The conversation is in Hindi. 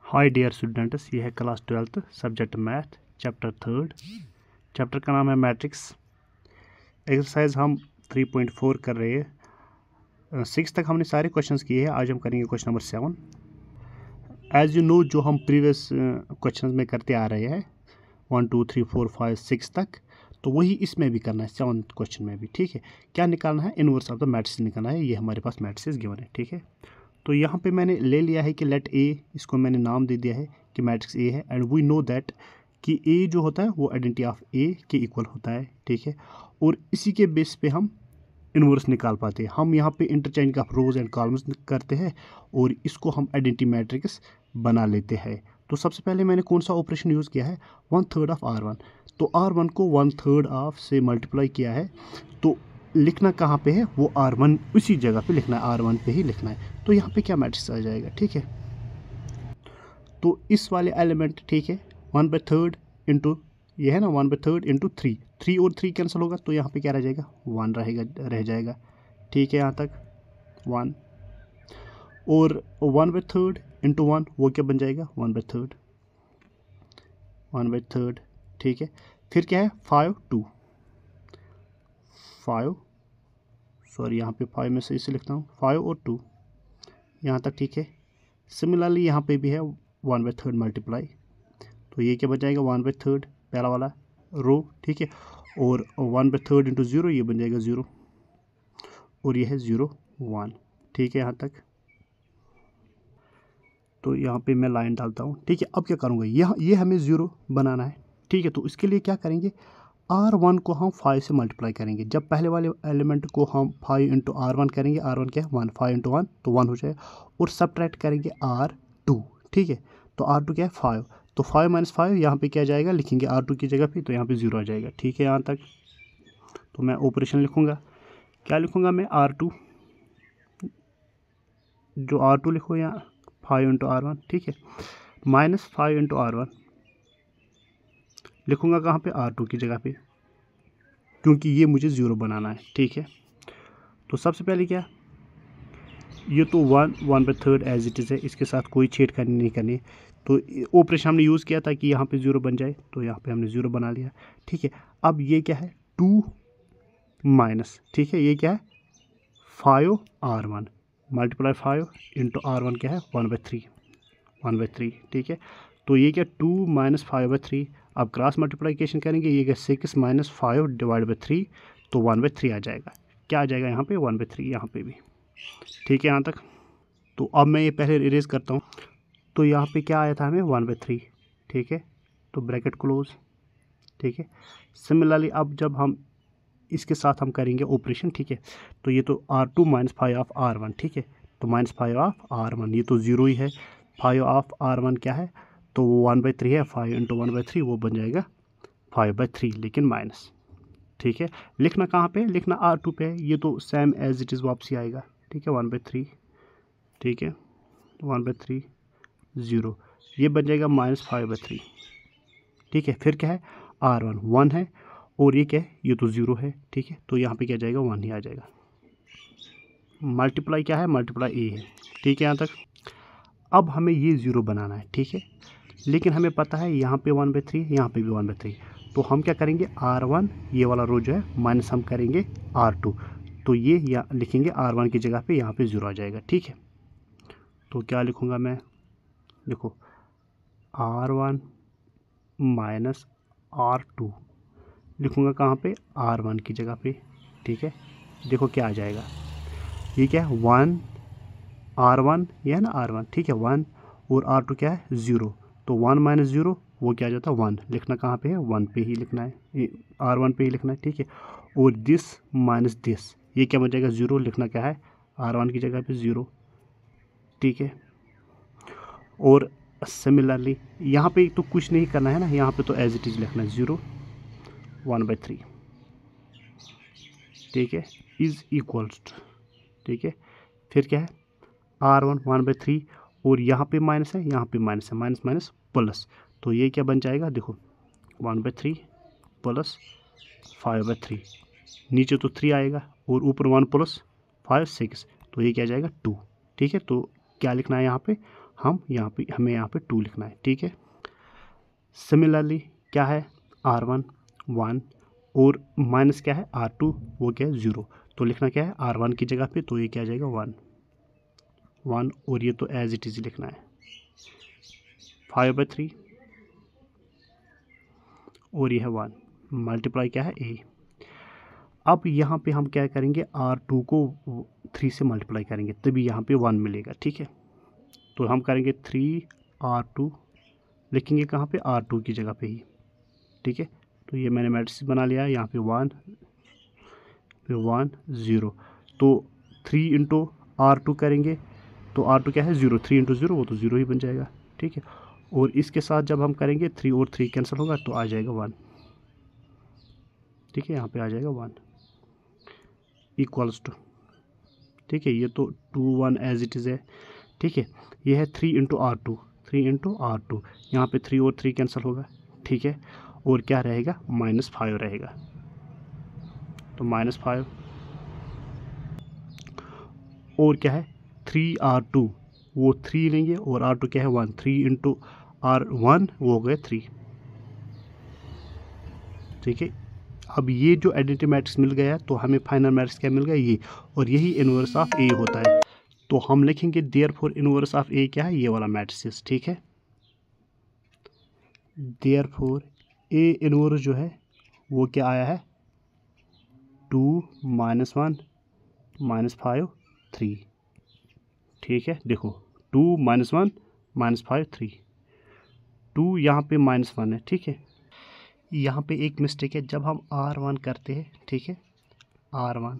हाय डियर स्टूडेंट्स, ये है class 12th subject math chapter 3। Chapter का नाम है मैट्रिक्स। एक्सरसाइज हम 3.4 कर रहे हैं। 6 तक हमने सारे क्वेश्चंस किए हैं। आज हम करेंगे question number 7। As you know, जो हम प्रीवियस क्वेश्चंस में करते आ रहे हैं 1 2 3 4 5 6 तक, तो वही इसमें भी करना है 7th क्वेश्चन में भी। ठीक है, क्या निकालना है? इनवर्स ऑफ द मैट्रिक्स निकालना है। ये हमारे पास मैट्रिक्स गिवन है। ठीक है, तो यहाँ पे मैंने ले लिया है कि लेट ए, इसको मैंने नाम दे दिया है कि मैट्रिक्स ए है। एंड वी नो दैट कि ए जो होता है वो आइडेंटिटी ऑफ ए के इक्वल होता है। ठीक है, और इसी के बेस पे हम इनवर्स निकाल पाते हैं। हम यहाँ पे interchange of rose and columns करते हैं और इसको हम आइडेंटिटी मैट्रिक्स बना लेते हैं। तो सबसे पहले मैंने कौन सा ऑपरेशन यूज़ किया है? 1/3 ऑफ R1। तो R1 को 1/3 ऑफ से मल्टीप्लाई किया है, तो लिखना कहाँ पे है? वो R1 उसी जगह पे लिखना है, R1 पे ही लिखना है। तो यहाँ पे क्या मैट्रिक्स आ जाएगा? ठीक है, तो इस वाले एलिमेंट, ठीक है, 1/3 इंटू ये है ना 1/3 इंटू 3 और 3 कैंसिल होगा, तो यहाँ पे क्या रह जाएगा? 1 रह जाएगा। ठीक है, यहाँ तक 1 और 1/3 इंटू 1 वो क्या बन जाएगा? 1/3। ठीक है, फिर क्या है? 5 सॉरी, यहाँ पे 5 में से इसे लिखता हूँ 5 और 2 यहाँ तक। ठीक है, सिमिलरली यहाँ पे भी है 1/3 मल्टीप्लाई, तो ये क्या बन जाएगा? 1/3 पहला वाला रो। ठीक है, और 1/3 इंटू 0 ये बन जाएगा 0 और ये है 0 1। ठीक है, यहाँ तक। तो यहाँ पे मैं लाइन डालता हूँ। ठीक है, अब क्या करूँगा? ये हमें 0 बनाना है। ठीक है, तो इसके लिए क्या करेंगे? R1 को हम 5 से मल्टीप्लाई करेंगे। जब पहले वाले एलिमेंट को हम 5 इंटू R1 करेंगे, R1 क्या है? 1, 5 इंटू 1 तो 1 हो जाएगा, और सब्ट्रैक्ट करेंगे R2। ठीक है, तो R2 क्या है? 5। तो 5 माइनस 5 यहाँ पे क्या जाएगा? लिखेंगे R2 की जगह पे, तो यहाँ पे 0 आ जाएगा। ठीक है, यहाँ तक। तो मैं ऑपरेशन लिखूँगा, क्या लिखूँगा मैं? R2, जो R2 लिखो यहाँ 5 इंटू R1। ठीक है, माइनस 5 इंटू R1 लिखूँगा कहाँ पे? R2 की जगह पे, क्योंकि ये मुझे 0 बनाना है। ठीक है, तो सबसे पहले क्या, ये तो 1/3 एज इट इज़ है, इसके साथ कोई छेड़खानी नहीं करनी। तो ऑपरेशन हमने यूज़ किया था कि यहाँ पे 0 बन जाए, तो यहाँ पे हमने 0 बना लिया। ठीक है, अब ये क्या है? 2 माइनस, ठीक है, ये क्या है? 5R1 मल्टीप्लाई 5 इंटू R1 क्या है? 1/3। ठीक है, तो ये क्या? 2 माइनस 5/3। अब क्रॉस मल्टीप्लिकेशन करेंगे, ये क्या? 6 माइनस 5 डिवाइड बाई 3, तो 1/3 आ जाएगा। क्या आ जाएगा यहाँ पे? 1/3 यहाँ पे भी। ठीक है, यहाँ तक। तो अब मैं ये पहले इरेज करता हूँ। तो यहाँ पे क्या आया था हमें? 1/3। ठीक है, तो ब्रैकेट क्लोज। ठीक है, सिमिलरली अब जब हम इसके साथ हम करेंगे ऑपरेशन। ठीक है, तो ये तो R2 माइनस 5 ऑफ R1। ठीक है, तो माइनस 5 ऑफ R1, ये तो 0 ही है। 5 ऑफ R1 क्या है? तो वो 1/3 है। 5 इंटू 1/3 वो बन जाएगा 5/3, लेकिन माइनस। ठीक है, लिखना कहाँ पे? लिखना R2 पे है। ये तो सेम एज इट इज़ वापसी आएगा। ठीक है, 1/3। ठीक है, 1/3 0, ये बन जाएगा -5/3। ठीक है, फिर क्या है? R1 1 है, और ये क्या है? ये तो 0 है। ठीक है, तो यहाँ पे क्या जाएगा? 1 ही आ जाएगा। मल्टीप्लाई क्या है? मल्टीप्लाई ए है। ठीक है, यहाँ तक। अब हमें ये 0 बनाना है। ठीक है, लेकिन हमें पता है यहाँ पे 1/3, यहाँ पे भी 1/3, तो हम क्या करेंगे? R1 ये वाला रो जो है माइनस हम करेंगे R2, तो ये यहाँ लिखेंगे R1 की जगह पे, यहाँ पे 0 आ जाएगा। ठीक है, तो क्या लिखूँगा मैं? देखो, R1 माइनस R2 लिखूँगा कहाँ पे? R1 की जगह पे। ठीक है, देखो क्या आ जाएगा? ये क्या है? 1 R1, ये है ना R1। ठीक है, 1 और R2 क्या है? 0, तो 1 माइनस 0 वो क्या आ जाता है? 1। लिखना कहाँ पे है? 1 पे ही लिखना है, R1 पे ही लिखना है। ठीक है, और दिस माइनस दिस ये क्या बन जाएगा? 0। लिखना क्या है? R1 की जगह पे 0। ठीक है, और सिमिलरली यहाँ पे तो कुछ नहीं करना है ना, यहाँ पे तो एज इट इज़ लिखना है 0 1/3। ठीक है, इज़ इक्वल्स। ठीक है, फिर क्या है? R1 1/3, और यहाँ पे माइनस है, यहाँ पे माइनस है, माइनस माइनस प्लस, तो ये क्या बन जाएगा? देखो, 1/3 प्लस 5/3, नीचे तो 3 आएगा और ऊपर 1 प्लस 5 6, तो ये क्या जाएगा? 2। ठीक है, तो क्या लिखना है यहाँ पे? हमें यहाँ पे 2 लिखना है, ठीक है। सिमिलरली क्या है, R1 1 और माइनस क्या है R2, वो क्या है 0, तो लिखना क्या है R1 की जगह पे, तो ये क्या आ जाएगा 1 और ये तो एज इट इज़ लिखना है 5/3 और ये है 1 मल्टीप्लाई क्या है A। अब यहाँ पे हम क्या करेंगे, R2 को 3 से मल्टीप्लाई करेंगे तभी यहाँ पे 1 मिलेगा, ठीक है। तो हम करेंगे 3R2, लिखेंगे कहाँ पे R2 की जगह पे ही, ठीक है। तो ये मैंने मैट्रिक्स बना लिया है, यहाँ पे 1 0, तो 3 इंटू R2 करेंगे तो R2 क्या है 0, 3 इंटू 0 वो तो 0 ही बन जाएगा, ठीक है। और इसके साथ जब हम करेंगे 3 और 3 कैंसिल होगा तो आ जाएगा 1, ठीक है। यहाँ पे आ जाएगा 1 इक्वल्स टू, ठीक है। ये तो 2 1 एज इट इज़ है, ठीक है। ये है 3 इंटू R2, यहाँ पे 3 और 3 कैंसिल होगा, ठीक है। और क्या रहेगा -5 रहेगा, तो -5 और क्या है 3R2, वो 3 लेंगे और R2 क्या है 1, 3 इंटू R1 वो हो गया 3, ठीक है। अब ये जो आइडेंटिटी मैट्रिक्स मिल गया तो हमें फाइनल मैट्रिक्स क्या मिल गया ये, और यही इन्वर्स ऑफ ए होता है। तो हम लिखेंगे देयरफॉर इन्वर्स ऑफ ए क्या है ये वाला मैट्रिक्स, ठीक है। देयरफॉर ए इन्वर्स जो है वो क्या आया है 2 -1 -5 3, ठीक है। देखो 2 -1 -5 3, 2 यहाँ पे -1 है, ठीक है। यहाँ पे एक मिस्टेक है, जब हम R1 करते हैं, ठीक है, R1